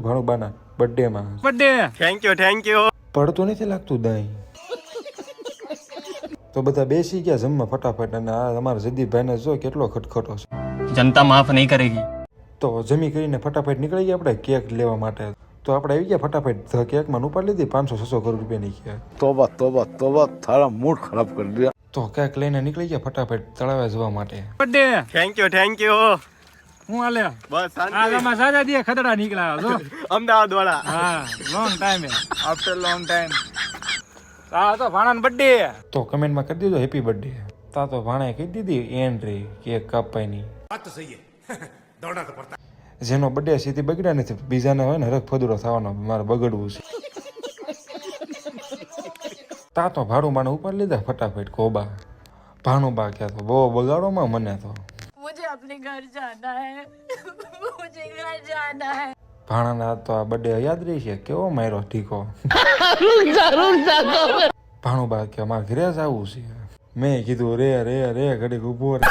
ભાણું બાના બર્થડે માં birthday thank you પડતું નથી લાગતું દહીં તો બધા બેસી ગયા જમવા ફટાફટ અને આ અમારા જયદીપભાઈને જો કેટલો ખટખટો છે. जनता माफ नहीं करेगी. તો જમી કરીને ફટાફટ નીકળી ગયા આપણે કેક લેવા માટે. તો આપણે આવી ગયા ફટાફટ કેકમાં ઉપાડી લીધી 500-600 કરોડ રૂપિયાની કેક. तोबा तोबा तोबा थारा मूड खराब कर दिया. તો કેક લઈને નીકળી ગયા ફટાફટ તળાવે જવા માટે. બર્થડે थैंक यू હું હાલે बस આ તમારા સાજા દીએ ખદડા નીકળ્યા જો अहमदाबाद वाला હા long time after long time આ તો ભાણાનો બર્થડે તો કમેન્ટમાં કરી દીધો હેપી બર્થડે. તા તો ભાણે કહી દીધી એન્ટ્રી કેક કાપવાની. જેનો બર્થડે સીધી બગડ્યા નથી બીજાને હોય ને હરખ ફદુરો થવાનો મારે બગડવું છે. તા તો ભાડું માને ઉપર લીધા ફટાફટ કોબા. ભાણું બા ક્યાં તો બહુ બગાડોમાં મને તો मुझे अपने घर जाना है मुझे घर जाना है ભાણાના તો આ બર્થડે યાદ રહી છે કેવો માર્યો ઠીકો. ભાણું બા કે અમારે ઘરે જ આવવું છે. મેં કીધું રે રે રે ઘડીક ઉભો રે.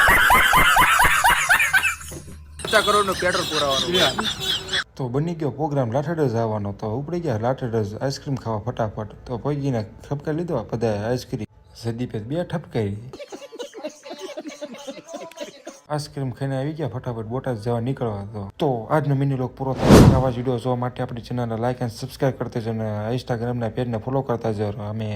50 કરોડનું પેટ્રોલ પુરાવાનું તો બની ગયો પ્રોગ્રામ લાઠેડજ આવવાનો. તો ઉપડી ગયા લાઠેડજ આઈસ્ક્રીમ ખાવા ફટાફટ. તો પૈકીને ઠપકા લીધો બધા આઈસ્ક્રીમ. જદીપે 2 ઠપકાઈ. આઈસ્ક્રીમ ખાઈને આવી ગયા ફટાફટ બોટાદ જવા નીકળવા. તો આજનો મિની લોક પૂરો થાય. આવા વિડીયો જોવા માટે આપણી ચેનલને લાઈક અને સબસ્ક્રાઈબ કરતા જજો અને ઇન્સ્ટાગ્રામના પેજને ફોલો કરતા જજો. અમે